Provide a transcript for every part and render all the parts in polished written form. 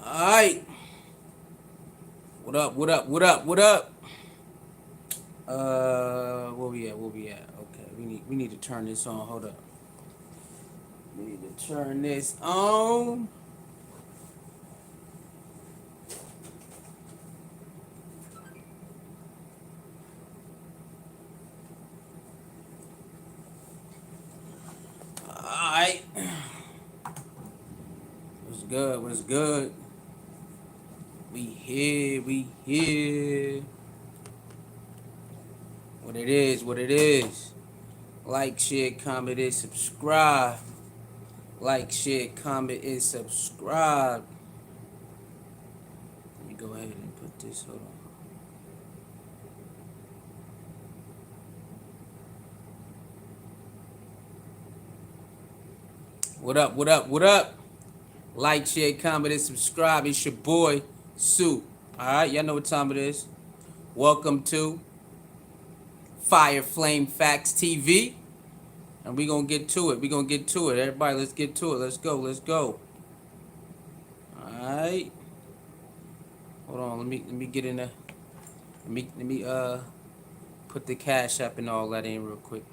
Alright. What up? What up? What up? What up? Where we at? Where we at? Okay, we need to turn this on. Hold up. We need to turn this on. Alright. What's good? What's good? We here. We here. What it is? What it is? Like, share, comment, and subscribe. Like, share, comment, and subscribe. Let me go ahead and put this. Hold on. What up? What up? What up? Like, share, comment, and subscribe. It's your boy, Sue. Alright, y'all know what time it is. Welcome to Fire Flame Facts TV. And we gonna get to it. We gonna get to it. Everybody, let's get to it. Let's go. Let's go. Alright. Hold on, let me get in there. Let me put the cash app and all that in real quick.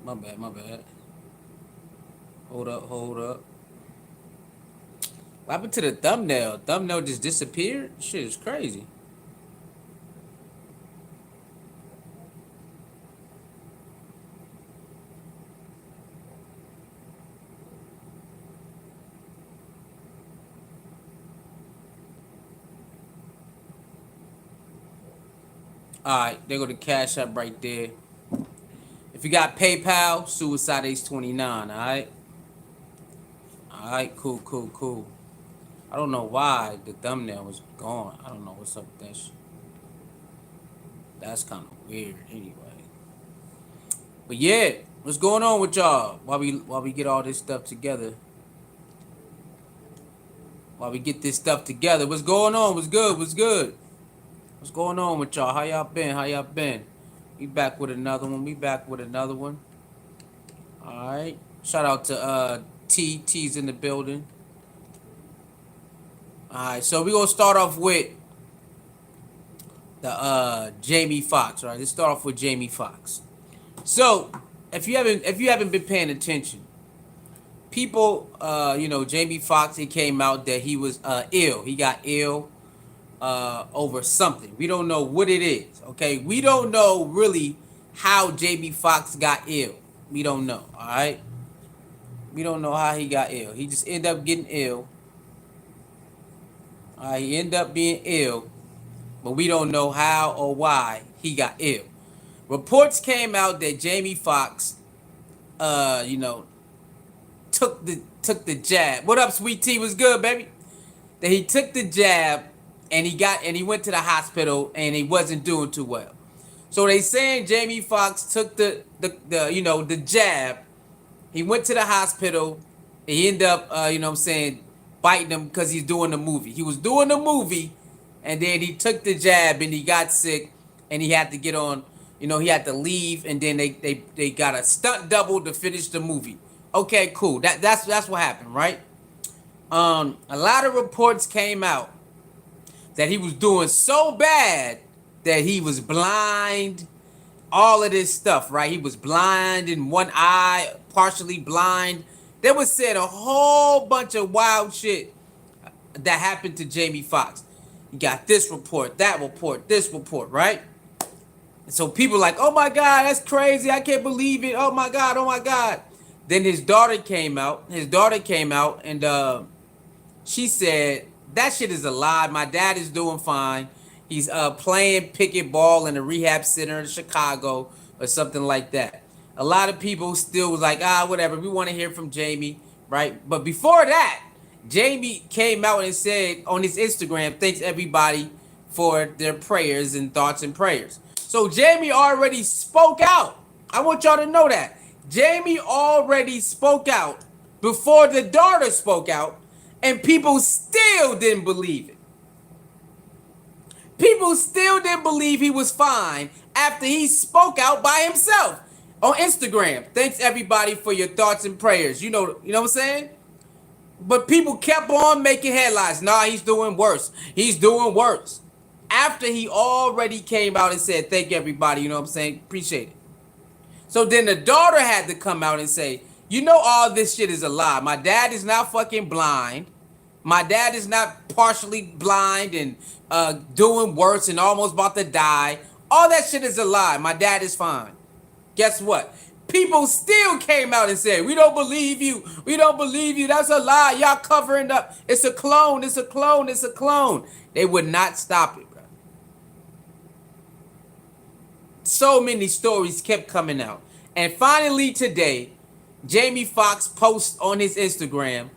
My bad, my bad. Hold up, hold up. What happened to the thumbnail? Thumbnail just disappeared? Shit is crazy. Alright, there go the cash app right there. If you got PayPal, Suicide Ace 29, alright? Alright, cool, cool, cool. I don't know why the thumbnail was gone. I don't know what's up with that shit. That's kind of weird anyway. But yeah, what's going on with y'all while we get all this stuff together? While we get this stuff together, what's going on? What's good? What's good? What's going on with y'all? How y'all been? How y'all been? We back with another one. We back with another one. Alright. Shout out to T's in the building. Alright, so we gonna start off with the Jamie Foxx, right? Let's start off with Jamie Foxx. So if you haven't been paying attention, people Jamie Foxx, he came out that he was ill. He got ill over something. We don't know what it is. Okay, we don't know really how Jamie Foxx got ill. We don't know. All right, we don't know how he got ill. He just ended up getting ill. All right, he ended up being ill, but we don't know how or why he got ill. Reports came out that Jamie Foxx, took the jab. What up, Sweet Tea? Was good, baby? That he took the jab and he went to the hospital and he wasn't doing too well. So they saying Jamie Foxx took the jab. He went to the hospital. He ended up biting him because he's doing the movie. He was doing the movie, and then he took the jab and he got sick and he had to get on. He had to leave, and then they got a stunt double to finish the movie. Okay, cool. That's what happened, right? A lot of reports came out that he was doing so bad that he was blind, all of this stuff, right? He was blind in one eye, partially blind. They was saying a whole bunch of wild shit that happened to Jamie Foxx. You got this report, that report, this report, right? And so people like, oh my God, that's crazy. I can't believe it. Oh my God, oh my God. Then his daughter came out. And she said, that shit is a lie. My dad is doing fine. He's playing picket ball in a rehab center in Chicago or something like that. A lot of people still was like, whatever. We want to hear from Jamie, right? But before that, Jamie came out and said on his Instagram, thanks everybody for their prayers and thoughts and prayers. So Jamie already spoke out. I want y'all to know that. Jamie already spoke out before the daughter spoke out, and people still didn't believe it. People still didn't believe he was fine after he spoke out by himself on Instagram. Thanks everybody for your thoughts and prayers. You know what I'm saying? But people kept on making headlines. Nah, he's doing worse. He's doing worse. After he already came out and said, thank you everybody, you know what I'm saying? Appreciate it. So then the daughter had to come out and say, you know all this shit is a lie. My dad is not fucking blind. My dad is not partially blind and doing worse and almost about to die. All that shit is a lie. My dad is fine. Guess what? People still came out and said, we don't believe you. We don't believe you. That's a lie. Y'all covering up. It's a clone. It's a clone. It's a clone. They would not stop it, bro. So many stories kept coming out. And finally today, Jamie Foxx posts on his Instagram,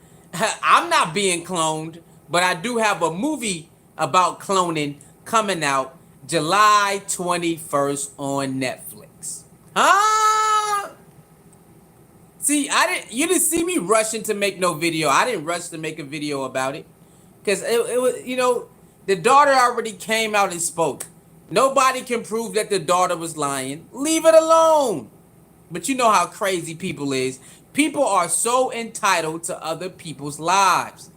I'm not being cloned, but I do have a movie about cloning coming out July 21st on Netflix. Huh? See, you didn't see me rushing to make no video. I didn't rush to make a video about it. Because it was, the daughter already came out and spoke. Nobody can prove that the daughter was lying. Leave it alone. But you know how crazy people is. People are so entitled to other people's lives.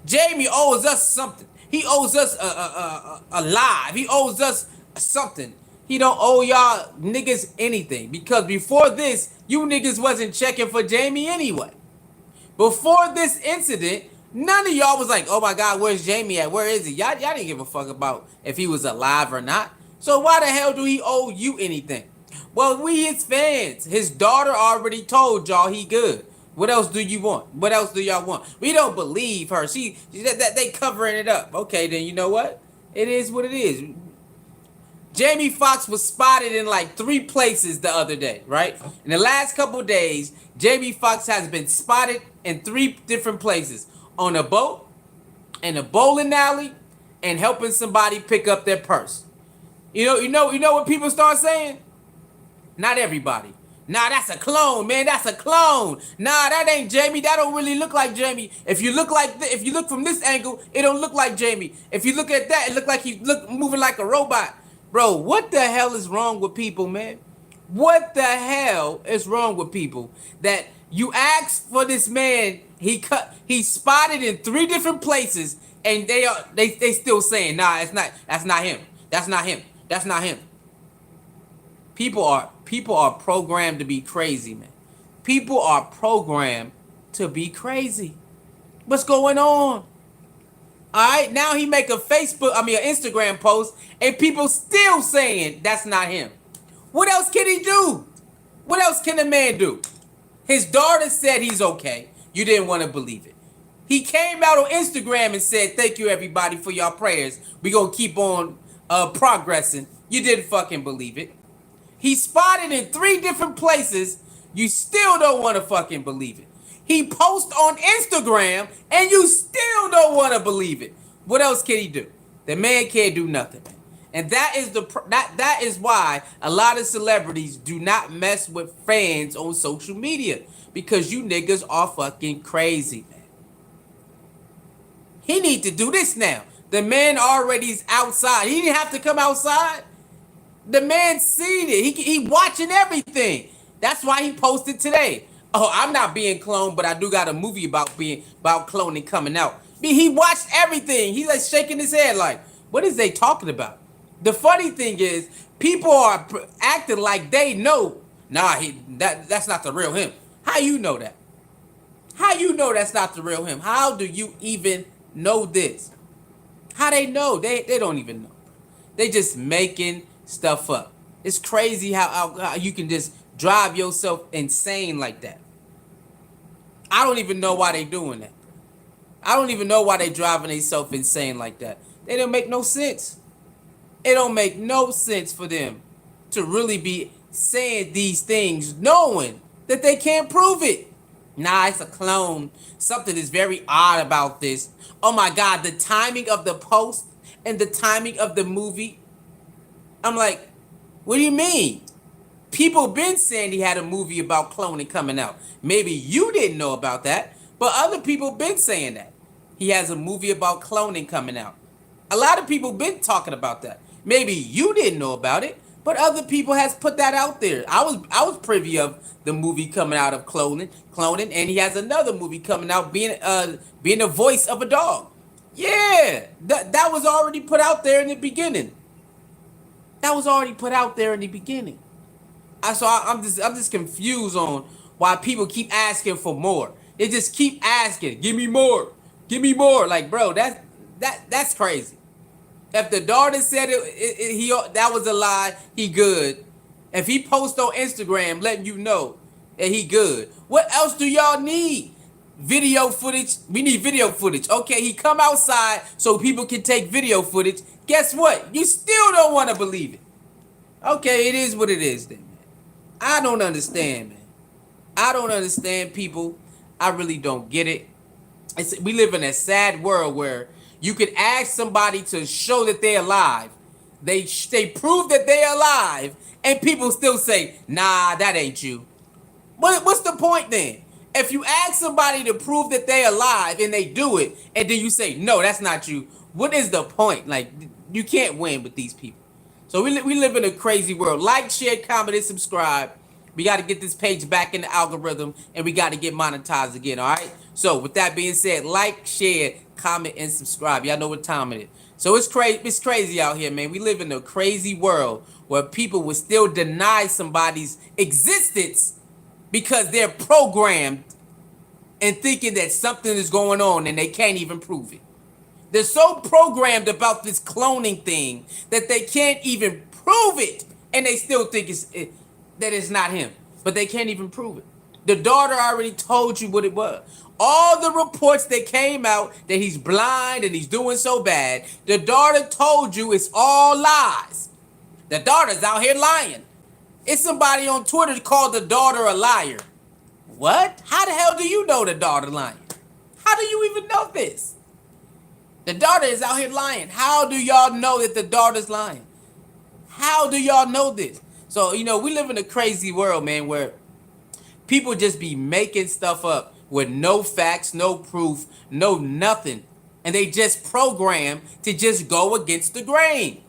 Jamie owes us something. He owes us a life. He owes us something. He don't owe y'all niggas anything. Because before this, you niggas wasn't checking for Jamie anyway. Before this incident, none of y'all was like, oh my God, where's Jamie at? Where is he? Y'all didn't give a fuck about if he was alive or not. So why the hell do he owe you anything? Well, we his fans. His daughter already told y'all he good. What else do you want? What else do y'all want? We don't believe her. They covering it up. Okay, then you know what? It is what it is. Jamie Foxx was spotted in like 3 places the other day, right? In the last couple of days, Jamie Foxx has been spotted in 3 different places. On a boat, in a bowling alley, and helping somebody pick up their purse. You know what people start saying? Not everybody. Nah, that's a clone, man. That's a clone. Nah, that ain't Jamie. That don't really look like Jamie. If you look if you look from this angle, it don't look like Jamie. If you look at that, it look like he moving like a robot. Bro, what the hell is wrong with people, man? What the hell is wrong with people that you ask for this man? He spotted in 3 different places, and they still saying, nah, it's not. That's not him. That's not him. That's not him. People are programmed to be crazy, man. People are programmed to be crazy. What's going on? All right, now he make an Instagram post, and people still saying that's not him. What else can he do? What else can a man do? His daughter said he's okay. You didn't want to believe it. He came out on Instagram and said, thank you everybody for y'all prayers. We gonna keep on progressing. You didn't fucking believe it. He spotted in 3 different places. You still don't want to fucking believe it. He posts on Instagram and you still don't want to believe it. What else can he do? The man can't do nothing. And that is why a lot of celebrities do not mess with fans on social media, because you niggas are fucking crazy, man. He need to do this now. The man already is outside. He didn't have to come outside. The man seen it. He watching everything. That's why he posted today. Oh, I'm not being cloned, but I do got a movie about cloning coming out. He watched everything. He's like shaking his head like, what is they talking about? The funny thing is, people are acting like they know. Nah, that's not the real him. How you know that? How you know that's not the real him? How do you even know this? How they know? They don't even know. They just making stuff up. It's crazy how you can just drive yourself insane like that. I don't even know why they doing that. I don't even know why they driving themselves insane like that. They don't make no sense. It don't make no sense for them to really be saying these things knowing that they can't prove it. Nah, it's a clone. Something is very odd about this. Oh my God, the timing of the post and the timing of the movie. I'm like, what do you mean? People been saying he had a movie about cloning coming out. Maybe you didn't know about that, but other people been saying that he has a movie about cloning coming out. A lot of people been talking about that. Maybe you didn't know about it, but other people has put that out there. I was privy of the movie coming out of cloning, and he has another movie coming out being the voice of a dog. Yeah, that was already put out there in the beginning. That was already put out there in the beginning. I'm just confused on why people keep asking for more. They just keep asking, give me more, give me more. Like, bro, that's crazy. If the daughter said that was a lie, he good. If he posts on Instagram letting you know that he good, what else do y'all need? Video footage. We need video footage. Okay, he come outside so people can take video footage. Guess what? You still don't want to believe it. Okay, it is what it is then, man. I don't understand, man. I don't understand people. I really don't get it. We live in a sad world where you could ask somebody to show that they're alive. They prove that they're alive, and people still say, nah, that ain't you. What's the point then? If you ask somebody to prove that they're alive and they do it, and then you say, no, that's not you, what is the point? Like, you can't win with these people. So we live in a crazy world. Like, share, comment, and subscribe. We got to get this page back in the algorithm, and we got to get monetized again, all right? So with that being said, like, share, comment, and subscribe. Y'all know what time it is. So it's crazy out here, man. We live in a crazy world where people will still deny somebody's existence because they're programmed and thinking that something is going on and they can't even prove it. They're so programmed about this cloning thing that they can't even prove it, and they still think that it's not him, but they can't even prove it. The daughter already told you what it was. All the reports that came out that he's blind and he's doing so bad, the daughter told you it's all lies. The daughter's out here lying. It's somebody on Twitter called the daughter a liar. What? How the hell do you know the daughter lying? How do you even know this? The daughter is out here lying. How do y'all know that the daughter's lying? How do y'all know this? So, we live in a crazy world, man, where people just be making stuff up with no facts, no proof, no nothing. And they just program to just go against the grain.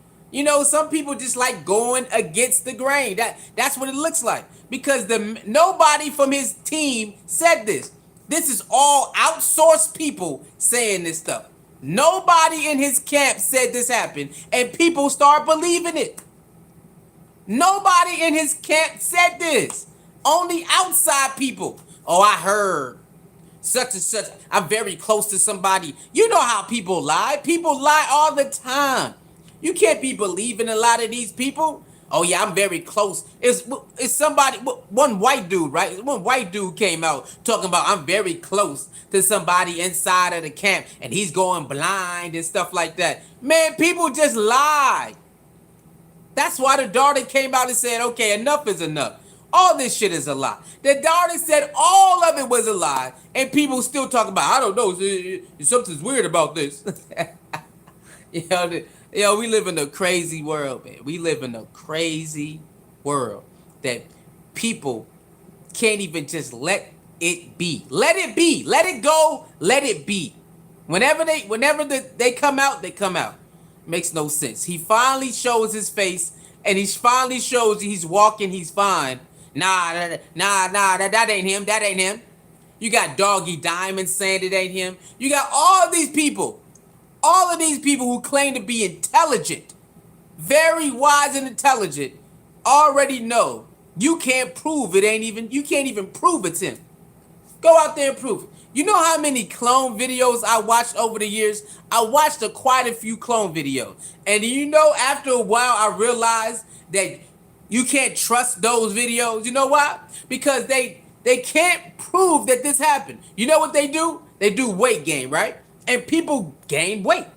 Some people just like going against the grain. That's what it looks like. Because nobody from his team said this. This is all outsourced people saying this stuff. Nobody in his camp said this happened, and people start believing it. Nobody in his camp said this. Only outside people. Oh, I heard such and such. I'm very close to somebody. You know how people lie. People lie all the time. You can't be believing a lot of these people. Oh yeah, I'm very close. It's somebody, one white dude, right? One white dude came out talking about I'm very close to somebody inside of the camp and he's going blind and stuff like that. Man, people just lie. That's why the daughter came out and said, okay, enough is enough. All this shit is a lie. The daughter said all of it was a lie, and people still talk about, I don't know, something's weird about this. We live in a crazy world, man. We live in a crazy world that people can't even just let it be. Let it be. Let it go. Let it be. Whenever they come out, they come out. Makes no sense. He finally shows his face, and he finally shows he's walking, he's fine. Nah, that ain't him. That ain't him. You got Doggy Diamond saying it ain't him. You got all of these people who claim to be intelligent, very wise and intelligent, already know you can't prove it you can't even prove it's him. Go out there and prove it. You know how many clone videos I watched over the years? I watched quite a few clone videos. And after a while, I realized that you can't trust those videos. You know why? Because they can't prove that this happened. You know what they do? They do weight gain, right? And people gain weight.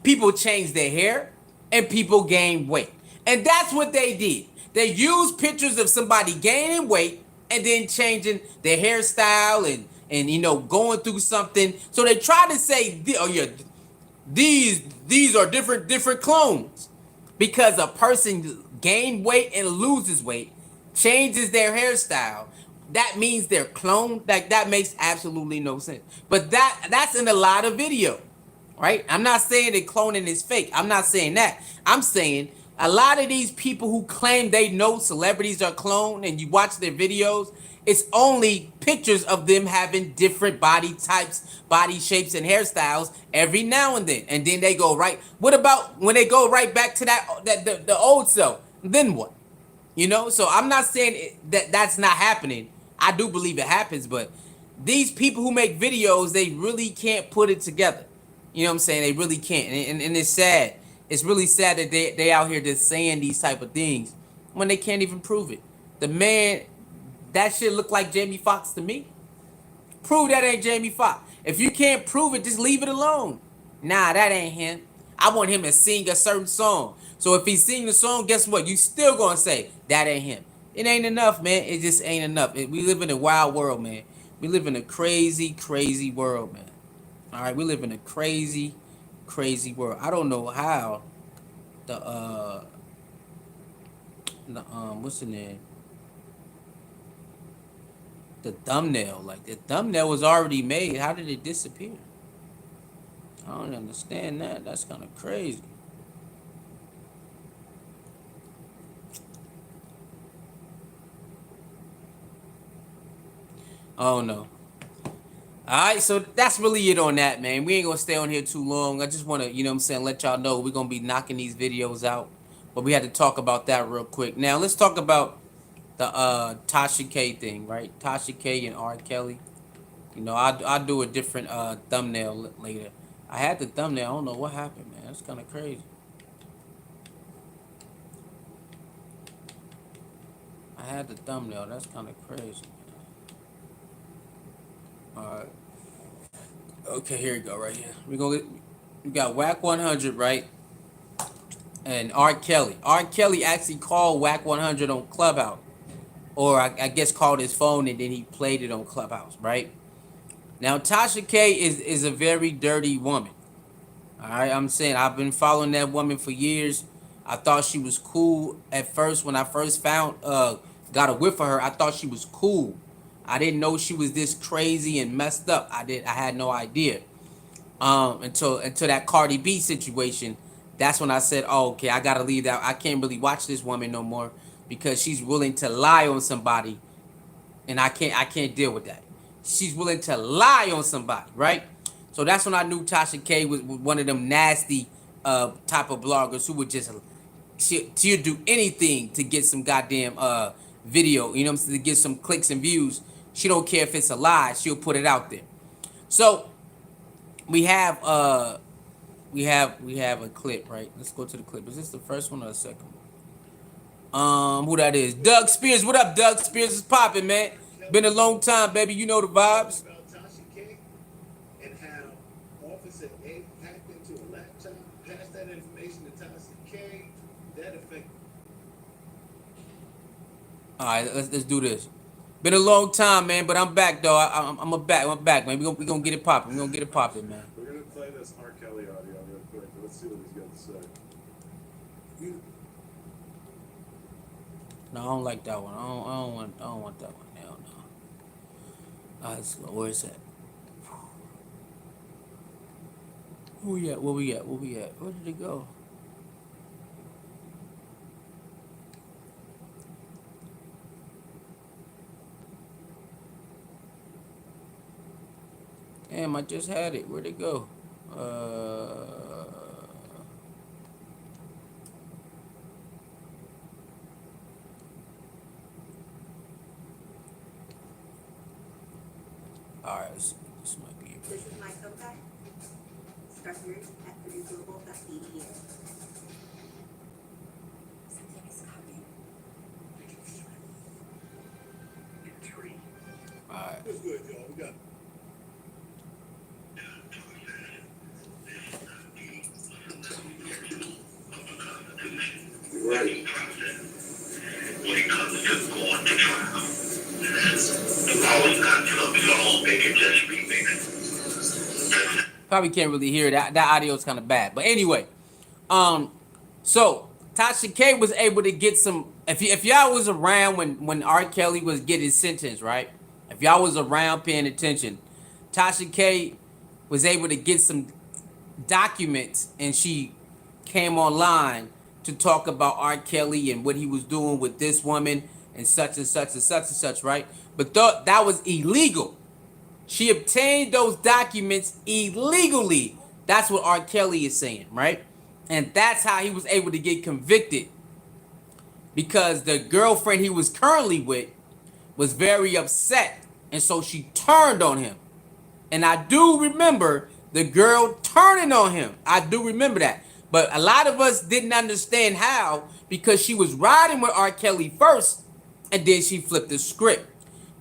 People change their hair, and people gain weight. And that's what they did. They used pictures of somebody gaining weight and then changing their hairstyle and going through something. So they try to say, oh yeah, these are different clones, because a person gain weight and loses weight, changes their hairstyle, that means they're cloned. Like, that makes absolutely no sense. But that's in a lot of video, right? I'm not saying that cloning is fake. I'm not saying that. I'm saying a lot of these people who claim they know celebrities are cloned and you watch their videos, it's only pictures of them having different body types, body shapes, and hairstyles every now and then. And then they go right. What about when they go right back to the old self? Then what? You know, so I'm not saying that that's not happening. I do believe it happens, but these people who make videos, they really can't put it together. You know what I'm saying? They really can't, and it's sad. It's really sad that they out here just saying these type of things when they can't even prove it. The man, that shit look like Jamie Foxx to me. Prove that ain't Jamie Foxx. If you can't prove it, just leave it alone. Nah, that ain't him. I want him to sing a certain song. So if he sing the song, guess what? You still gonna say that ain't him. It ain't enough, man. It just ain't enough. We live in a wild world, man. We live in a crazy, crazy world, man. All right, we live in a crazy, crazy world. I don't know how the what's the name? The thumbnail, like the thumbnail was already made. How did it disappear? I don't understand that. That's kind of crazy. Oh no. Alright, so that's really it on that, man. We ain't gonna stay on here too long. I just wanna, you know what I'm saying, let y'all know we're gonna be knocking these videos out. But we had to talk about that real quick. Now let's talk about the Tasha K thing, right? Tasha K and R. Kelly. You know, I'll do a different thumbnail later. I had the thumbnail, I don't know what happened, man. That's kinda crazy. I had the thumbnail, that's kinda crazy. Alright. Okay, here we go, right here. We got Wack 100, right? And R. Kelly. R. Kelly actually called Wack 100 on Clubhouse. Or I guess called his phone and then he played it on Clubhouse, right? Now, Tasha K is a very dirty woman. Alright, I'm saying I've been following that woman for years. I thought she was cool at first. When I first got a whiff of her, I thought she was cool. I didn't know she was this crazy and messed up. I had no idea. Until that Cardi B situation. That's when I said, oh, okay, I gotta leave that. I can't really watch this woman no more because she's willing to lie on somebody, and I can't deal with that. She's willing to lie on somebody, right? So that's when I knew Tasha K was one of them nasty type of bloggers who would just she'll do anything to get some goddamn video, you know what I'm saying, to get some clicks and views. She don't care if it's a lie, she'll put it out there. So we have a clip, right? Let's go to the clip. Is this the first one or the second one? Who that is? Doug Spears. What up, Doug Spears? Is popping, man. Been a long time, baby. You know the vibes. About Tasha K and how Officer A hacked into a laptop, passed that information to Tasha K. That affected. All right, let's do this. Been a long time, man, but I'm back, though. I'm back, man. We gonna get it popping. We gonna get it popping, man. We're gonna play this R. Kelly audio real quick. Let's see what he's got to say. No, I don't like that one. I don't want that one. Hell no. Let's go. Where is that? Where we at? Where we at? Where did it go? Damn, I just had it. Where'd it go? Alright, this might be it. This is my soapbox. Structures at producible.edu. Something is coming. Alright. What's good, y'all? We got. Ready. When it comes to going to trial, the always got to be all make it just be Probably can't really hear that. That audio is kind of bad. But anyway, so Tasha K was able to get some. If y'all was around when R. Kelly was getting sentenced, right? If y'all was around paying attention, Tasha K was able to get some documents, and she came online to talk about R. Kelly and what he was doing with this woman and such and such and such and such, right? But that was illegal. She obtained those documents illegally. That's what R. Kelly is saying, right? And that's how he was able to get convicted, because the girlfriend he was currently with was very upset, and so she turned on him. And I do remember the girl turning on him. I do remember that. But a lot of us didn't understand how, because she was riding with R. Kelly first, and then she flipped the script.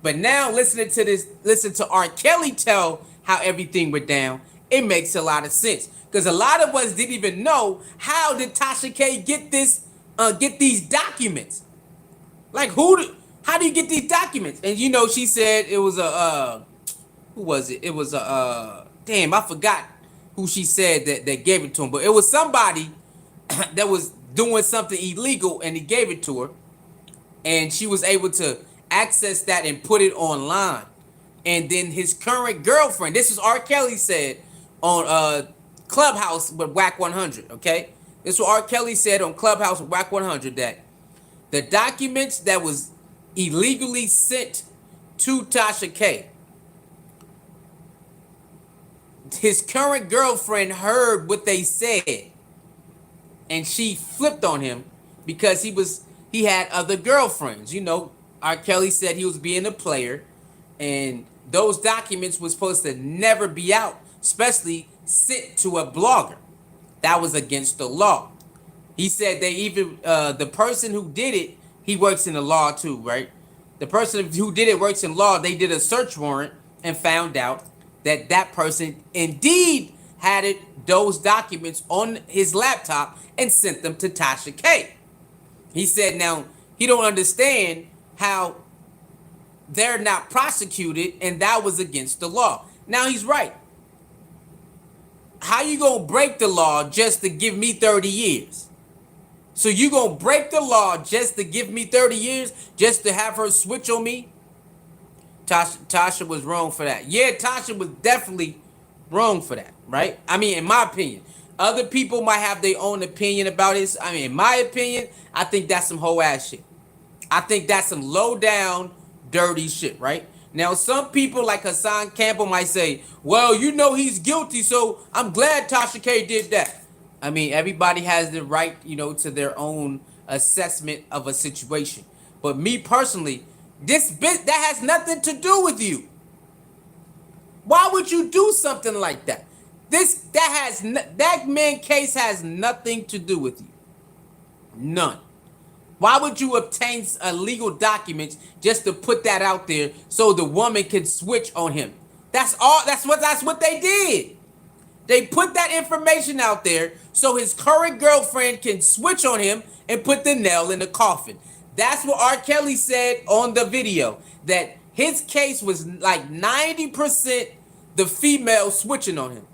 But now listen to R. Kelly tell how everything went down. It makes a lot of sense, because a lot of us didn't even know, how did Tasha K get these documents? Like, how do you get these documents? And she said it was who was it? It was damn, I forgot who she said that gave it to him, but it was somebody that was doing something illegal, and he gave it to her, and she was able to access that and put it online. And then his current girlfriend, this is R. Kelly said on Clubhouse with Wack 100, okay? This is what R. Kelly said on Clubhouse with Wack 100, that the documents that was illegally sent to Tasha K, his current girlfriend heard what they said, and she flipped on him because he had other girlfriends. R. Kelly said he was being a player, and those documents was supposed to never be out, especially sent to a blogger. That was against the law. He said they even the person who did it, he works in the law too, right? The person who did it works in law. They did a search warrant and found out that person indeed had those documents on his laptop and sent them to Tasha K. He said now he don't understand how they're not prosecuted, and that was against the law. Now he's right. How you gonna break the law just to give me 30 years? So you gonna break the law just to give me 30 years, just to have her switch on me? Tasha was wrong for that. Yeah, Tasha was definitely wrong for that, right? I mean, in my opinion. Other people might have their own opinion about this. I mean, in my opinion, I think that's some whole ass shit. I think that's some low down, dirty shit, right? Now, some people like Hassan Campbell might say, well, he's guilty, so I'm glad Tasha K did that. I mean, everybody has the right, to their own assessment of a situation. But me personally, that has nothing to do with you. Why would you do something like that? That man case has nothing to do with you. None. Why would you obtain illegal documents just to put that out there so the woman can switch on him? That's all. That's what they did. They put that information out there so his current girlfriend can switch on him and put the nail in the coffin. That's what R. Kelly said on the video, that his case was like 90% the female switching on him.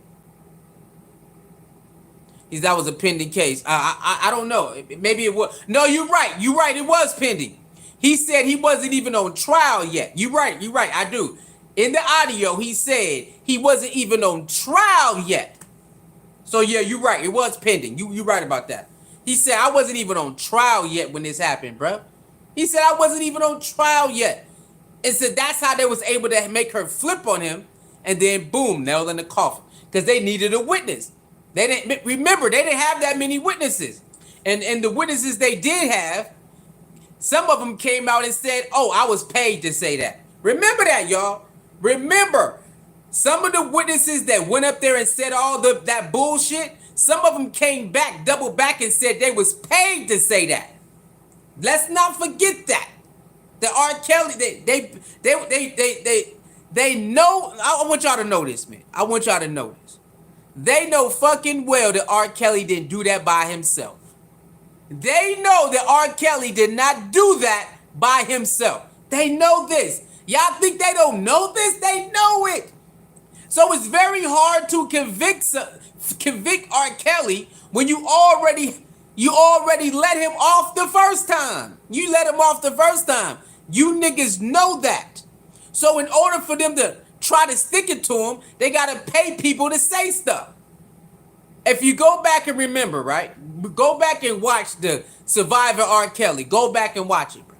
That was a pending case. I don't know. Maybe it was. No, you're right. You're right. It was pending. He said he wasn't even on trial yet. You're right. You're right. I do. In the audio, he said he wasn't even on trial yet. So yeah, you're right. It was pending. You're right about that. He said I wasn't even on trial yet when this happened, bro. He said I wasn't even on trial yet. And so that's how they was able to make her flip on him, and then boom, nail in the coffin, because they needed a witness. They didn't have that many witnesses. And the witnesses they did have, some of them came out and said, oh, I was paid to say that. Remember that, y'all. Remember, some of the witnesses that went up there and said all that bullshit, some of them came back, double back, and said they was paid to say that. Let's not forget that. The R. Kelly, they know. I want y'all to know this, man. I want y'all to know this. They know fucking well that R. Kelly didn't do that by himself. They know that R. Kelly did not do that by himself. They know this. Y'all think they don't know this? They know it. So it's very hard to convict R. Kelly when you already You already let him off the first time. You let him off the first time. You niggas know that. So in order for them to try to stick it to him, they gotta pay people to say stuff. If you go back and remember, right? Go back and watch the Survivor R. Kelly. Go back and watch it, bro.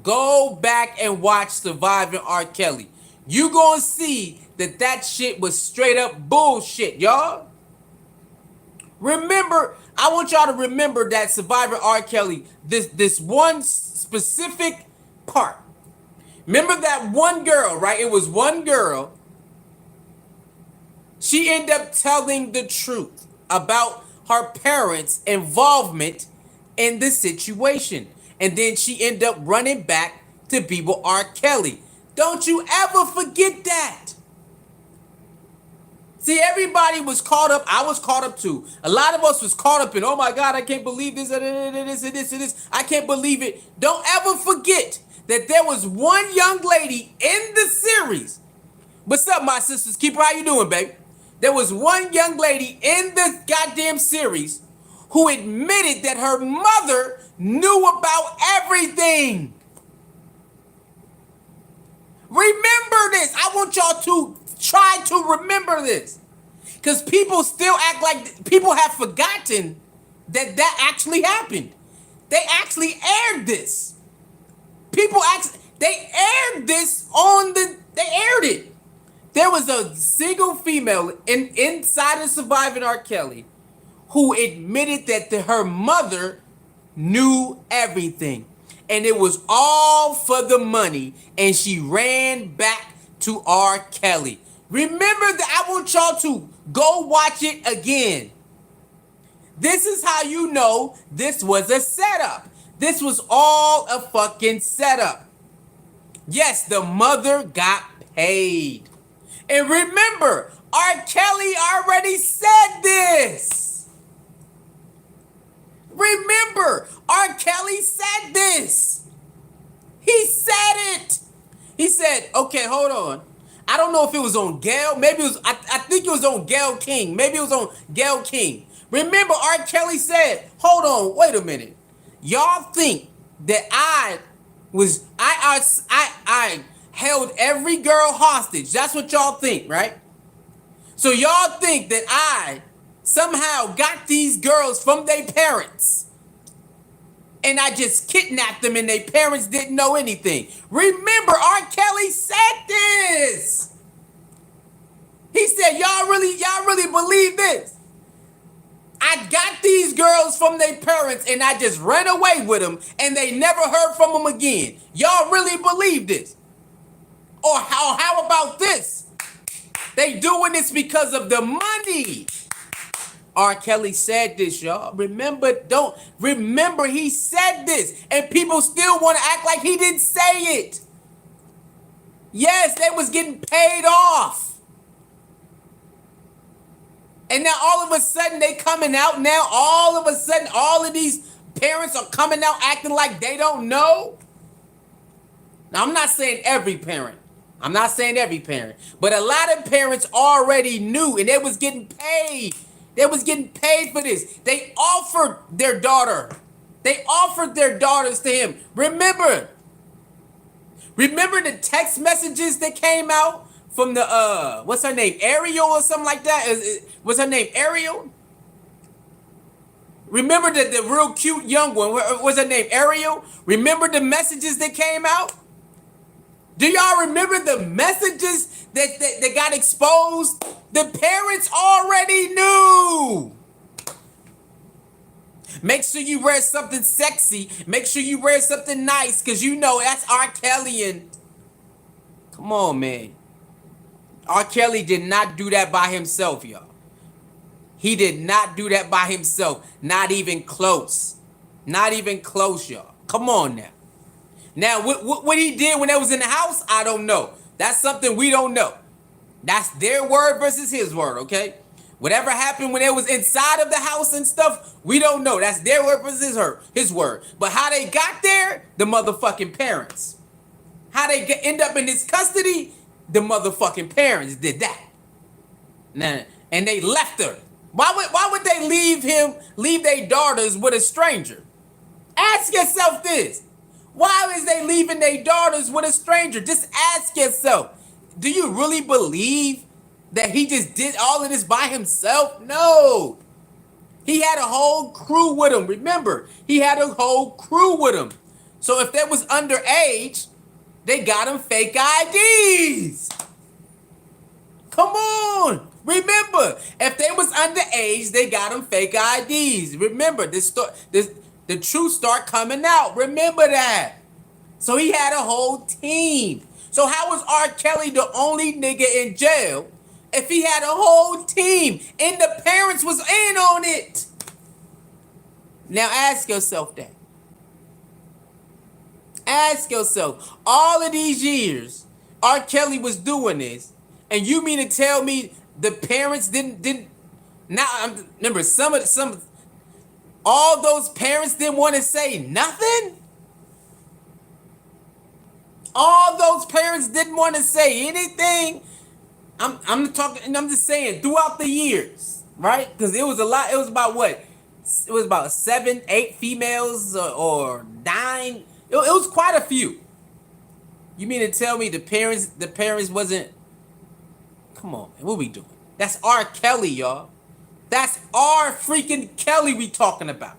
Go back and watch Survivor R. Kelly. You gonna see that shit was straight up bullshit, y'all. Remember, I want y'all to remember that Survivor R. Kelly, this one specific part. Remember that one girl, right? It was one girl. She ended up telling the truth about her parents' involvement in the situation. And then she ended up running back to be with R. Kelly. Don't you ever forget that. See, everybody was caught up. I was caught up too. A lot of us was caught up in, oh my God, I can't believe this, this. I can't believe it. Don't ever forget that there was one young lady in the series. What's up, my sisters? Keeper, how you doing, baby? There was one young lady in the goddamn series who admitted that her mother knew about everything. Remember this. I want y'all to try to remember this. Because people still act like people have forgotten that actually happened. They actually aired this. They aired this they aired it. There was a single female inside of Surviving R. Kelly who admitted that her mother knew everything. And it was all for the money. And she ran back to R. Kelly. Remember that. I want y'all to go watch it again. This is how you know this was a setup. This was all a fucking setup. Yes, the mother got paid. And remember, R. Kelly already said this. Remember, R. Kelly said this. He said it. He said, okay, hold on. I don't know if it was on Gail. Maybe it was, I think it was on Gail King. Maybe it was on Gail King. Remember, R. Kelly said, hold on, wait a minute. Y'all think that I held every girl hostage. That's what y'all think, right? So y'all think that I somehow got these girls from their parents and I just kidnapped them and their parents didn't know anything. Remember, R. Kelly said this. He said, y'all really believe this? I got these girls from their parents and I just ran away with them and they never heard from them again. Y'all really believe this? Or how about this? They doing this because of the money. R. Kelly said this, y'all. Remember he said this. And people still want to act like he didn't say it. Yes, they was getting paid off. And now all of a sudden they coming out now. All of a sudden all of these parents are coming out acting like they don't know. Now I'm not saying every parent. But a lot of parents already knew and they was getting paid. They was getting paid for this. They offered their daughter. They offered their daughters to him. Remember the text messages that came out from the, what's her name? Ariel or something like that? What's her name? Ariel? Remember the real cute young one? What's her name? Ariel? Remember the messages that came out? Do y'all remember the messages that got exposed? The parents already knew. Make sure you wear something sexy. Make sure you wear something nice, because you know that's R. Kelly. And come on, man. R. Kelly did not do that by himself, y'all. He did not do that by himself. Not even close. Not even close, y'all. Come on now. Now, what he did when they was in the house, I don't know. That's something we don't know. That's their word versus his word, okay? Whatever happened when they was inside of the house and stuff, we don't know. That's their word versus his word. But how they got there, the motherfucking parents. How they end up in his custody, the motherfucking parents did that. Now, and they left her. Why would they leave their daughters with a stranger? Ask yourself this. Why is they leaving their daughters with a stranger? Just ask yourself. Do you really believe that he just did all of this by himself? No. He had a whole crew with him. Remember, he had a whole crew with him. So if they was underage, they got him fake IDs. Come on. Remember, if they was underage, they got him fake IDs. Remember, the truth start coming out. Remember that. So he had a whole team. So how was R. Kelly the only nigga in jail if he had a whole team and the parents was in on it? Now ask yourself that. Ask yourself, all of these years, R. Kelly was doing this, and you mean to tell me the parents didn't now remember some all those parents didn't want to say nothing? All those parents didn't want to say anything. I'm talking, I'm just saying throughout the years, right? Because it was a lot. It was about what? It was about 7, 8 females or 9. It was quite a few. You mean to tell me the parents wasn't? Come on, man, what we doing? That's R. Kelly, y'all. That's R. freaking Kelly we talking about.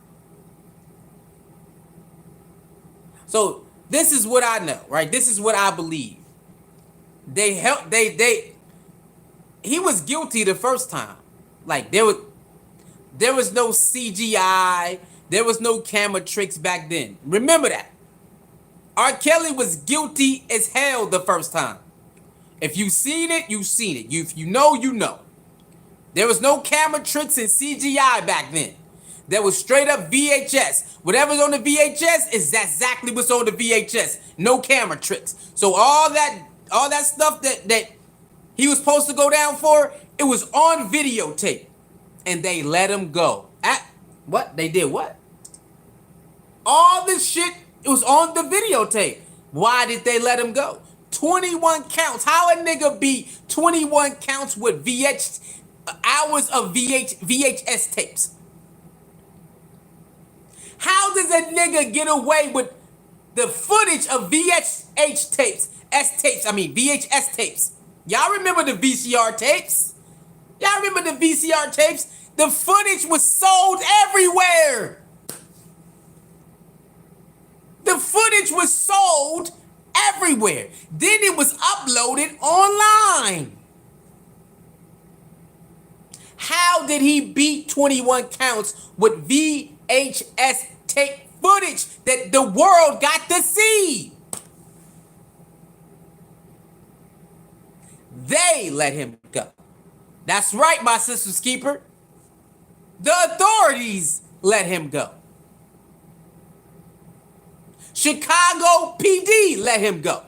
So this is what I know, right? This is what I believe. He was guilty the first time. Like there was no CGI, there was no camera tricks back then. Remember that. R. Kelly was guilty as hell the first time. If you seen it, you seen it. If you know, you know. There was no camera tricks and CGI back then. There was straight up VHS. Whatever's on the VHS is exactly what's on the VHS. No camera tricks. So all that stuff that he was supposed to go down for, it was on videotape. And they let him go. What? They did what? All this shit, it was on the videotape. Why did they let him go? 21 counts. How a nigga beat 21 counts with hours of VHS tapes? How does a nigga get away with the footage of VHS tapes? VHS tapes. Y'all remember the VCR tapes? Y'all remember the VCR tapes? The footage was sold everywhere. The footage was sold everywhere. Then it was uploaded online. How did he beat 21 counts with VHS tape footage that the world got to see? They let him go. That's right, my sister's keeper. The authorities let him go. Chicago PD let him go.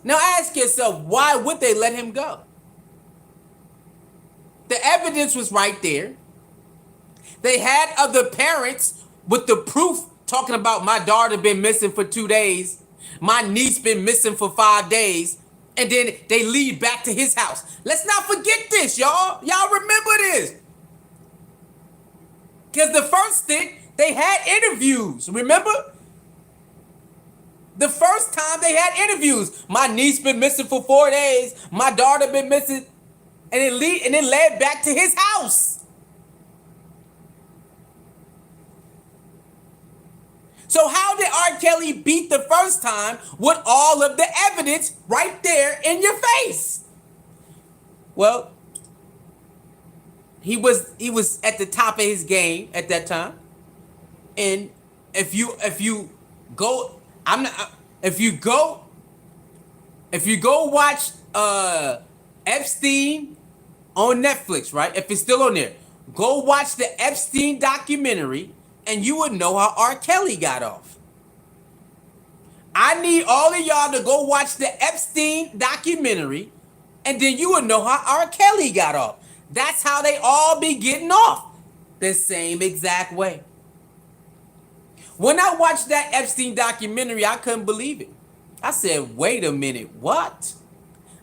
Now ask yourself, why would they let him go? The evidence was right there. They had other parents with the proof talking about my daughter been missing for 2 days. My niece been missing for 5 days. And then they lead back to his house. Let's not forget this, y'all. Y'all remember this. Because the first thing, they had interviews. Remember? The first time they had interviews. My niece been missing for 4 days. My daughter been missing. And it led back to his house. So how did R. Kelly beat the first time with all of the evidence right there in your face? Well, he was at the top of his game at that time. And if you go watch Epstein on Netflix, right? If it's still on there, go watch the Epstein documentary and you would know how R. Kelly got off. I need all of y'all to go watch the Epstein documentary and then you would know how R. Kelly got off. That's how they all be getting off. The same exact way. When I watched that Epstein documentary, I couldn't believe it. I said, wait a minute, what?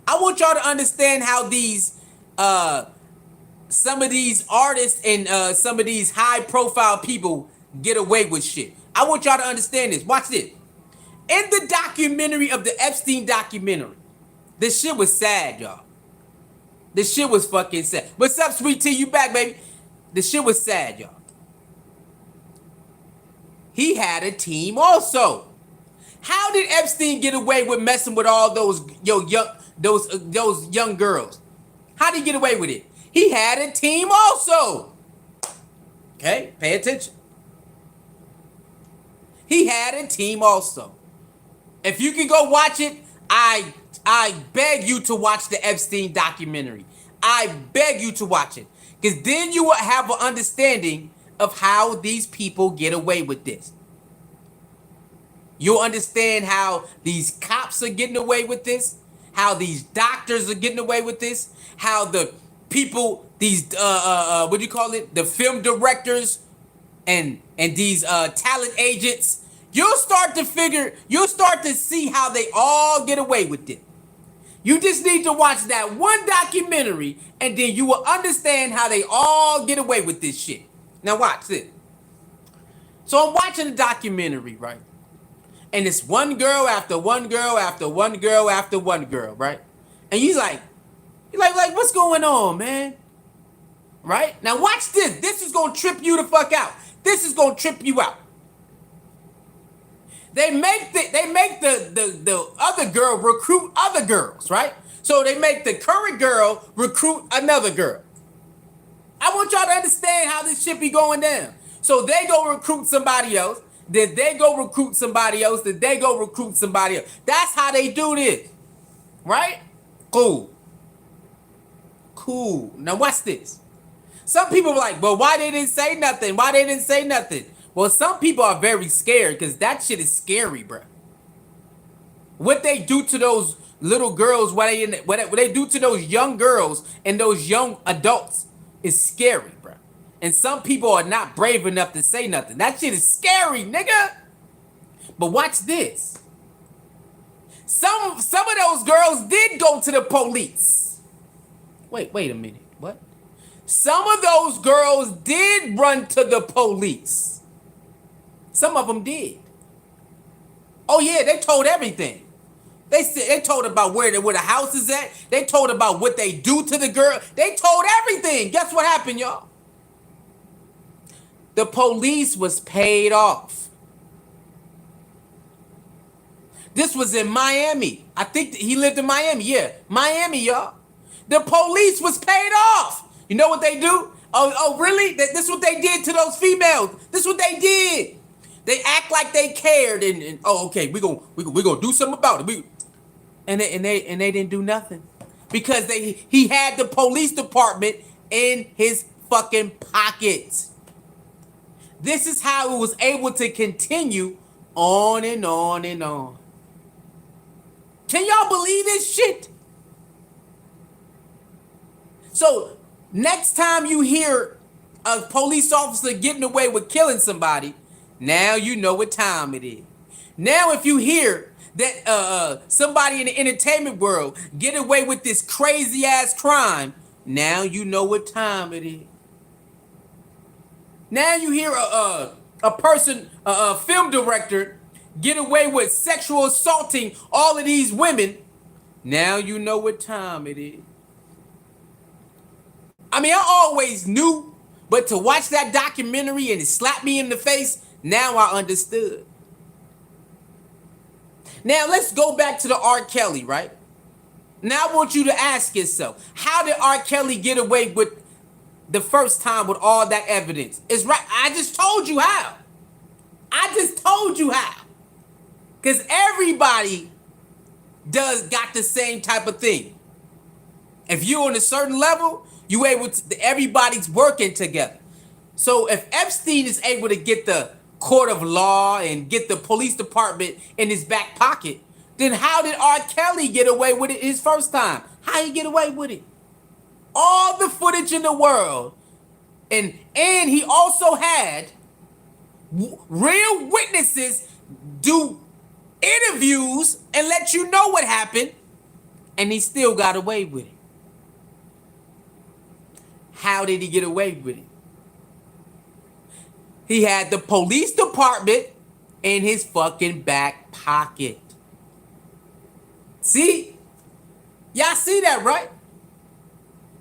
I want y'all to understand how these some of these artists and some of these high profile people get away with shit. I want y'all to understand this. Watch this. In the documentary of the Epstein documentary, this shit was sad, y'all. This shit was fucking sad. What's up, Sweet Tea? You back, baby? This shit was sad, y'all. He had a team also. How did Epstein get away with messing with all those young girls? How did he get away with it? He had a team also. Okay, pay attention. He had a team also. If you can go watch it, I beg you to watch the Epstein documentary. I beg you to watch it. Because then you will have an understanding of how these people get away with this. You'll understand how these cops are getting away with this, how these doctors are getting away with this, how the people, these what do you call it? The film directors and these talent agents, you'll start to see how they all get away with it. You just need to watch that one documentary and then you will understand how they all get away with this shit. Now watch this. So I'm watching the documentary, right? And it's one girl after one girl after one girl after one girl, right? And he's like, what's going on, man? Right? Now watch this. This is gonna trip you the fuck out. This is gonna trip you out. They make the other girl recruit other girls, right? So they make the current girl recruit another girl. I want y'all to understand how this shit be going down. So they go recruit somebody else. Then they go recruit somebody else. Then they go recruit somebody else. That's how they do this. Right? Cool. Cool. Now watch this. Some people are like, well, why they didn't say nothing? Why they didn't say nothing? Well, some people are very scared because that shit is scary, bro. What they do to those little girls, what they do to those young girls and those young adults is scary, bro. And some people are not brave enough to say nothing. That shit is scary, nigga. But watch this. Some of those girls did go to the police. Wait a minute. What? Some of those girls did run to the police. Some of them did. Oh yeah, they told everything. They told about where the house is at. They told about what they do to the girl. They told everything. Guess what happened, y'all? The police was paid off. This was in Miami. I think he lived in Miami. Yeah, Miami, y'all. The police was paid off. You know what they do? Oh, really? This is what they did to those females. This is what they did. They act like they cared and oh, okay, we gonna do something about it. And they didn't do nothing because he had the police department in his fucking pockets. This is how it was able to continue on and on and on. Can y'all believe this shit? So next time you hear a police officer getting away with killing somebody, now you know what time it is. Now if you hear that somebody in the entertainment world get away with this crazy ass crime, now you know what time it is. Now you hear a person, a film director, get away with sexual assaulting all of these women. Now you know what time it is. I mean, I always knew, but to watch that documentary and it slapped me in the face, now I understood. Now let's go back to the R. Kelly, right? Now I want you to ask yourself, how did R. Kelly get away with the first time with all that evidence? It's right. I just told you how. Because everybody got the same type of thing. If you're on a certain level, you able to, everybody's working together. So if Epstein is able to get the court of law and get the police department in his back pocket, then how did R. Kelly get away with it his first time? How he get away with it? All the footage in the world, and he also had real witnesses do interviews and let you know what happened, and he still got away with it. How did he get away with it? He had the police department in his fucking back pocket. See? Y'all see that, right?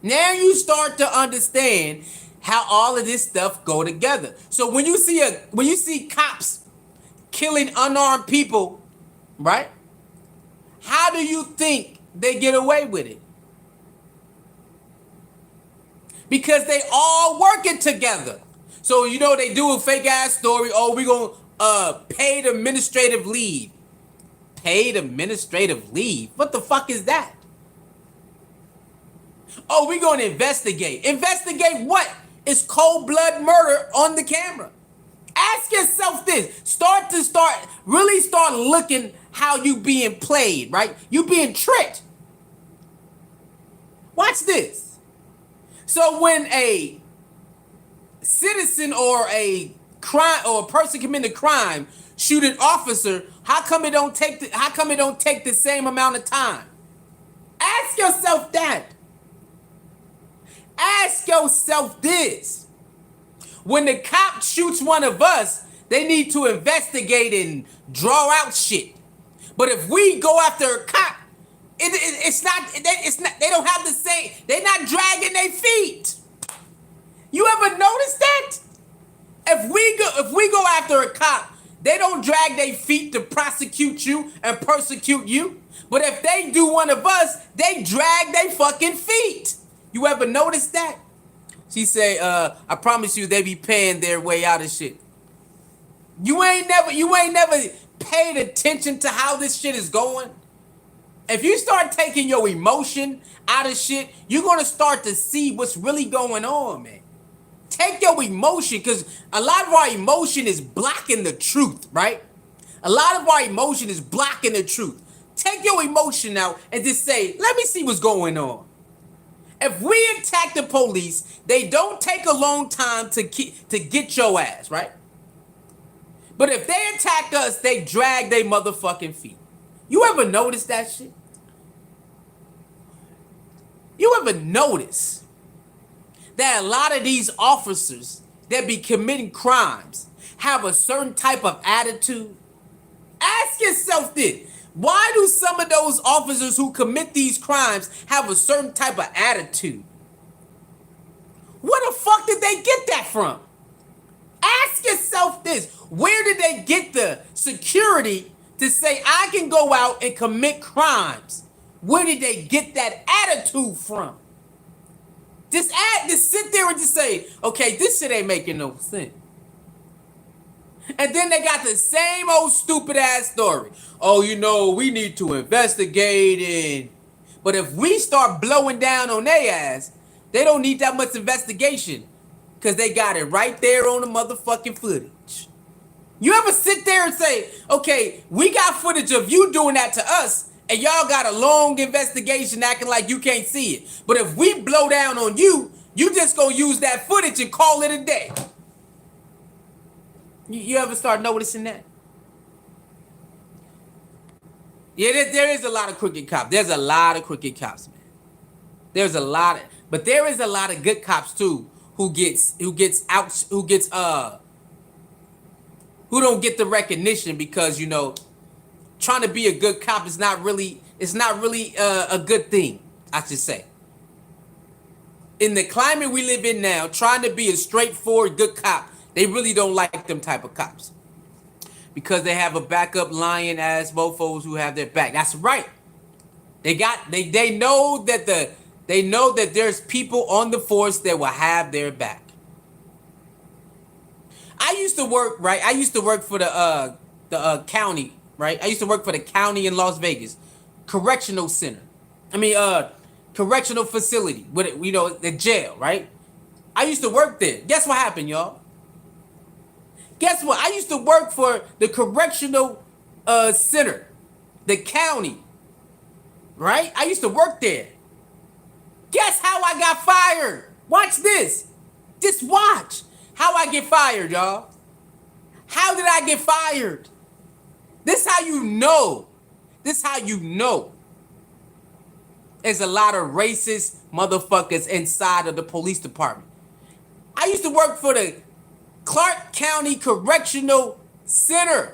Now you start to understand how all of this stuff go together. So when you see cops killing unarmed people, right? How do you think they get away with it? Because they all working together. So you know they do a fake ass story. Oh, we gonna paid administrative leave. Paid administrative leave. What the fuck is that? Oh, we gonna investigate. Investigate what? It's cold blood murder on the camera. Ask yourself this. Really start looking how you being played, right? You being tricked. Watch this. So when a citizen or a crime or a person committing a crime shoot an officer, how come it don't take the same amount of time? Ask yourself that. Ask yourself this. When the cop shoots one of us, they need to investigate and draw out shit. But if we go after a cop, it's not. They don't have the same. They're not dragging their feet. You ever notice that? If we go after a cop, they don't drag their feet to prosecute you and persecute you. But if they do one of us, they drag their fucking feet. You ever notice that? She say, I promise you they be paying their way out of shit. You ain't never paid attention to how this shit is going. If you start taking your emotion out of shit, you're gonna start to see what's really going on, man. Take your emotion, because a lot of our emotion is blocking the truth, right? A lot of our emotion is blocking the truth. Take your emotion out and just say, let me see what's going on. If we attack the police, they don't take a long time to get your ass, right? But if they attack us, they drag their motherfucking feet. You ever notice that shit? You ever notice that a lot of these officers that be committing crimes have a certain type of attitude? Ask yourself this. Why do some of those officers who commit these crimes have a certain type of attitude? Where the fuck did they get that from? Ask yourself this. Where did they get the security to say, I can go out and commit crimes? Where did they get that attitude from? Just sit there and just say, okay, this shit ain't making no sense. And then they got the same old stupid ass story. Oh, you know, we need to investigate it. But if we start blowing down on their ass, they don't need that much investigation, because they got it right there on the motherfucking footage. You ever sit there and say, okay, we got footage of you doing that to us, and y'all got a long investigation acting like you can't see it. But if we blow down on you, you just gonna use that footage and call it a day. You ever start noticing that? Yeah, there is a lot of crooked cops. There's a lot of crooked cops, man. But there is a lot of good cops too, who don't get the recognition, because, you know, trying to be a good cop is not really a good thing, I should say. In the climate we live in now, trying to be a straightforward good cop, they really don't like them type of cops, because they have a backup lying ass mofos who have their back. That's right. They know that there's people on the force that will have their back. I used to work for the county, right? I used to work for the county in Las Vegas, correctional center. Correctional facility with, you know, the jail, right? I used to work there. Guess what happened, y'all? Guess what? I used to work for the correctional center, the county, right? I used to work there. Guess how I got fired? Watch this. Just watch how I get fired, y'all. How did I get fired? This how you know. This how you know. is a lot of racist motherfuckers inside of the police department. I used to work for the Clark County Correctional Center.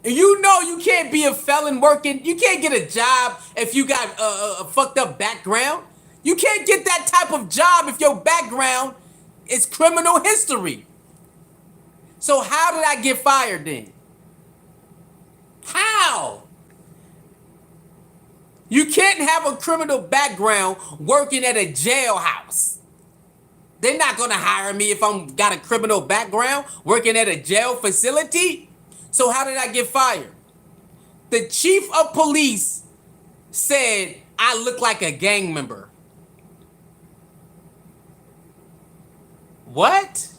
And you know you can't be a felon working. You can't get a job if you got a fucked up background. You can't get that type of job if your background is criminal history. So how did I get fired then? How? You can't have a criminal background working at a jailhouse. They're not gonna hire me if I'm got a criminal background working at a jail facility. So how did I get fired? The chief of police said I look like a gang member. What?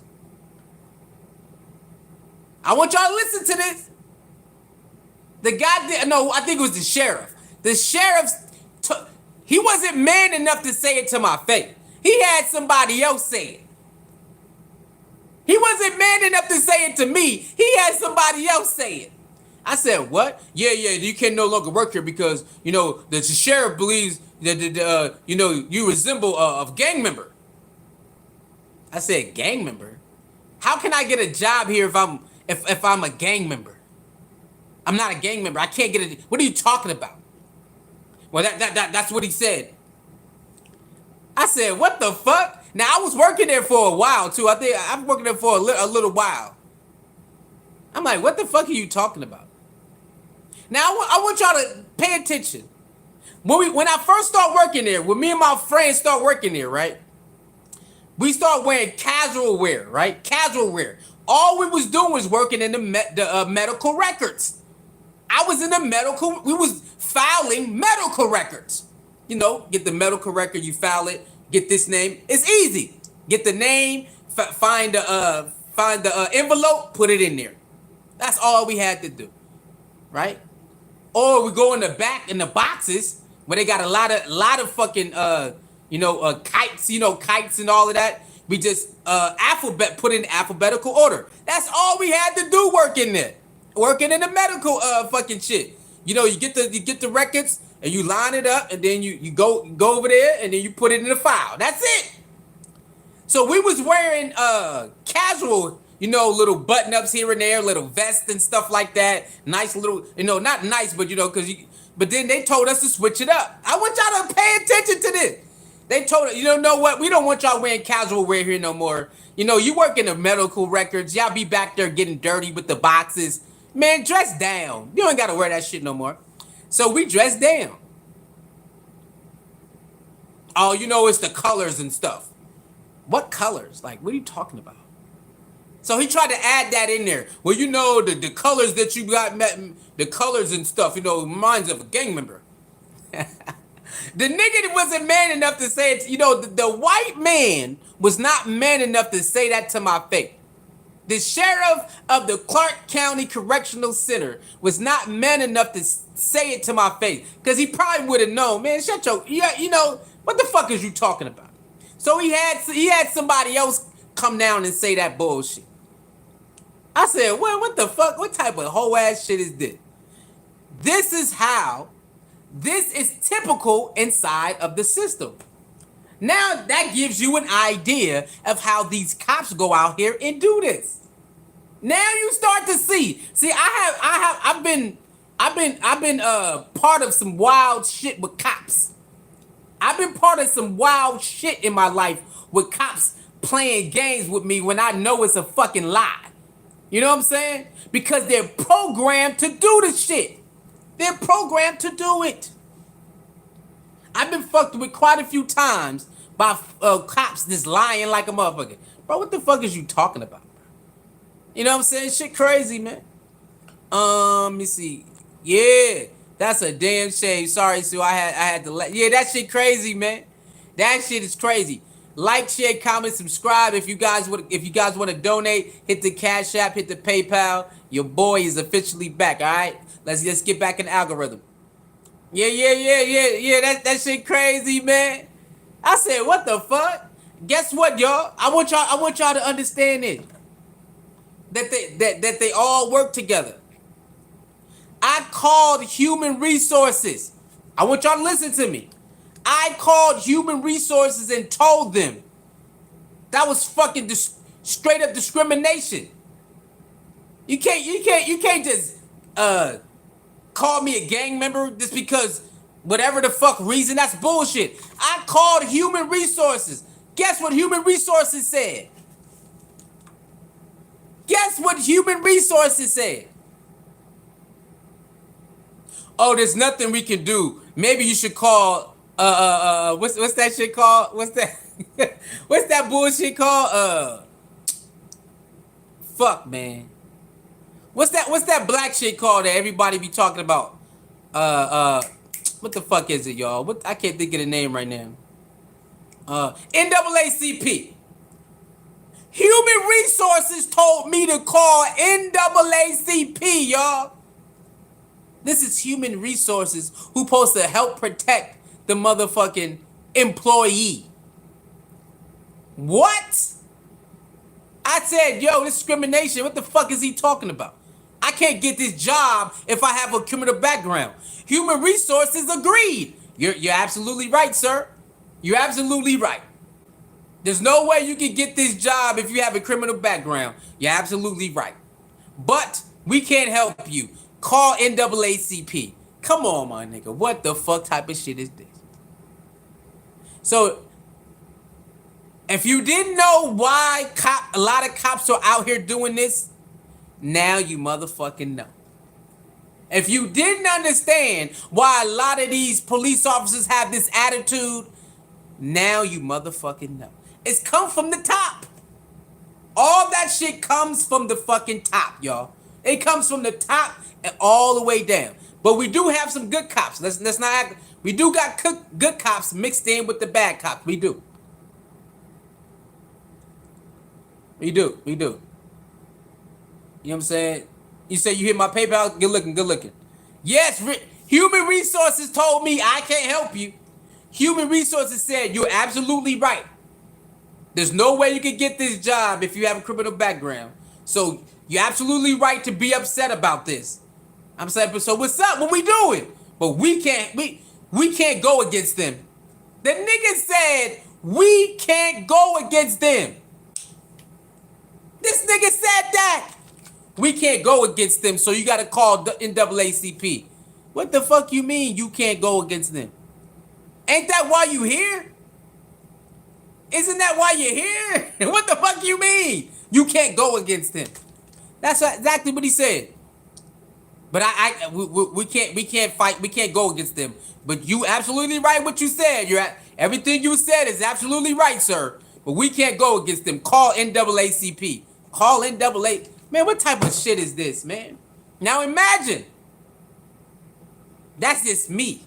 I want y'all to listen to this. The guy, no, I think it was the sheriff. The sheriff, he wasn't man enough to say it to my face. He had somebody else say it. He wasn't man enough to say it to me. He had somebody else say it. I said, what? Yeah, you can no longer work here because, you know, the sheriff believes that, you know, you resemble a gang member. I said, gang member? How can I get a job here if I'm a gang member? I'm not a gang member. I can't get it. What are you talking about? Well, that's what he said. I said, what the fuck? Now, I was working there for a while, too. I think I'm working there for a little while. I'm like, what the fuck are you talking about? Now, I want y'all to pay attention. When I first start working there, when me and my friends start working there, right? We start wearing casual wear, right? Casual wear. All we was doing was working in the medical records. I was in the medical, we was filing medical records. You know, get the medical record, you file it, get this name. It's easy. Get the name, find the envelope, put it in there. That's all we had to do, right? Or we go in the back in the boxes where they got a lot of fucking kites, kites and all of that. We just put in alphabetical order. That's all we had to do working there. Working in the medical fucking shit. You know, you get the records and you line it up and then you go over there and then you put it in the file. That's it. So we was wearing casual, little button-ups here and there, little vests and stuff like that. Nice little, not nice, but but then they told us to switch it up. I want y'all to pay attention to this. They told us, know what? We don't want y'all wearing casual wear here no more. You work in the medical records. Y'all be back there getting dirty with the boxes. Man, dress down. You ain't got to wear that shit no more. So we dressed down. Oh, it's the colors and stuff. What colors? Like, what are you talking about? So he tried to add that in there. Well, the colors that you got, the colors and stuff, reminds of a gang member. The nigga wasn't man enough to say it. The white man was not man enough to say that to my face. The sheriff of the Clark County Correctional Center was not man enough to say it to my face. Because he probably would have known, man, shut your, what the fuck is you talking about? So he had somebody else come down and say that bullshit. I said, what the fuck? What type of whole ass shit is this? This is typical inside of the system. Now that gives you an idea of how these cops go out here and do this. Now you start to see. See, I've been part of some wild shit with cops. I've been part of some wild shit in my life with cops playing games with me when I know it's a fucking lie. You know what I'm saying? Because they're programmed to do the shit. They're programmed to do it. I've been fucked with quite a few times by cops just lying like a motherfucker. Bro, what the fuck is you talking about? You know what I'm saying? Shit crazy, man. Let me see. Yeah, that's a damn shame. Sorry, Sue. I had to let. Yeah, that shit crazy, man. That shit is crazy. Like, share, comment, subscribe. If you guys want to donate, hit the Cash App, hit the PayPal. Your boy is officially back. All right, let's get back in the algorithm. Yeah. That shit crazy, man. I said, what the fuck? Guess what, y'all? I want y'all to understand it. That they all work together. I called human resources. I want y'all to listen to me. I called human resources and told them that was fucking straight up discrimination. You can't just call me a gang member just because whatever the fuck reason. That's bullshit. I called human resources. Guess what human resources said? Guess what human resources said? Oh, there's nothing we can do. Maybe you should call what's that shit called? What's that what's that bullshit called? Fuck, man. What's that black shit called that everybody be talking about? What the fuck is it, y'all? What, I can't think of the name right now. NAACP. Human Resources told me to call NAACP, y'all. This is Human Resources who supposed to help protect the motherfucking employee. What? I said, yo, discrimination. What the fuck is he talking about? I can't get this job if I have a criminal background. Human Resources agreed. You're absolutely right, sir. You're absolutely right. There's no way you can get this job if you have a criminal background. You're absolutely right. But we can't help you. Call NAACP. Come on, my nigga. What the fuck type of shit is this? So, if you didn't know why a lot of cops are out here doing this, now you motherfucking know. If you didn't understand why a lot of these police officers have this attitude, now you motherfucking know. It's come from the top. All that shit comes from the fucking top, y'all. It comes from the top and all the way down. But we do have some good cops. Let's not act. We do got good cops mixed in with the bad cops. We do. We do. You know what I'm saying? You say you hit my PayPal? Good looking. Yes, Human Resources told me I can't help you. Human Resources said you're absolutely right. There's no way you can get this job if you have a criminal background. So you're absolutely right to be upset about this. I'm saying, so what's up? What we doing? But we can't go against them. The nigga said we can't go against them. This nigga said that. We can't go against them, so you gotta call the NAACP. What the fuck you mean you can't go against them? Ain't that why you here? Isn't that why you're here? What the fuck you mean? You can't go against them. That's exactly what he said. But we can't fight. We can't go against them. But you absolutely right what you said. Everything you said is absolutely right, sir. But we can't go against them. Call NAACP. Call NAA. Man, what type of shit is this, man? Now imagine. That's just me.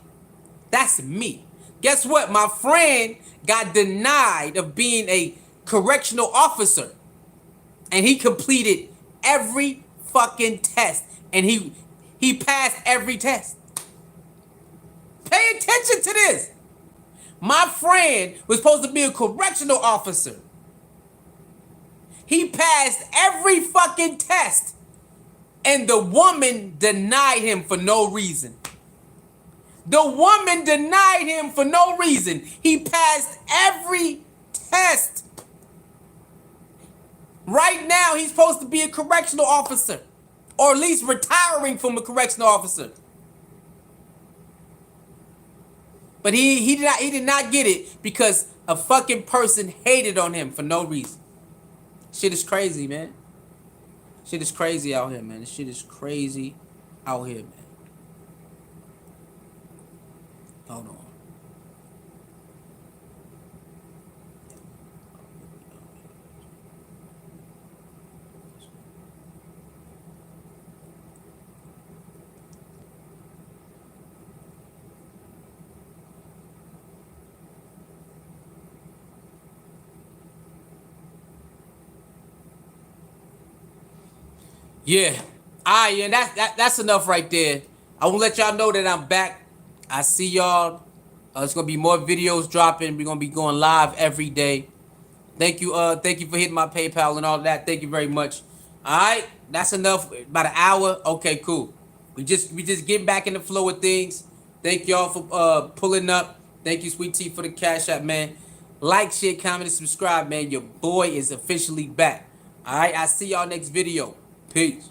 That's me. Guess what? My friend got denied of being a correctional officer. And he completed every fucking test. And he passed every test. Pay attention to this. My friend was supposed to be a correctional officer. He passed every fucking test. And the woman denied him for no reason. The woman denied him for no reason. He passed every test. Right now, he's supposed to be a correctional officer. Or at least retiring from a correctional officer. But he did not get it because a fucking person hated on him for no reason. Shit is crazy, man. Shit is crazy out here, man. This shit is crazy out here, man. Hold on. Yeah. Alright, yeah, that's enough right there. I want to let y'all know that I'm back. I see y'all. There's gonna be more videos dropping. We're gonna be going live every day. Thank you for hitting my PayPal and all that. Thank you very much. Alright, that's enough. About an hour. Okay, cool. We just getting back in the flow of things. Thank y'all for pulling up. Thank you, Sweet Tea, for the cash app, man. Like, share, comment, and subscribe, man. Your boy is officially back. All right, I see y'all next video. Peace.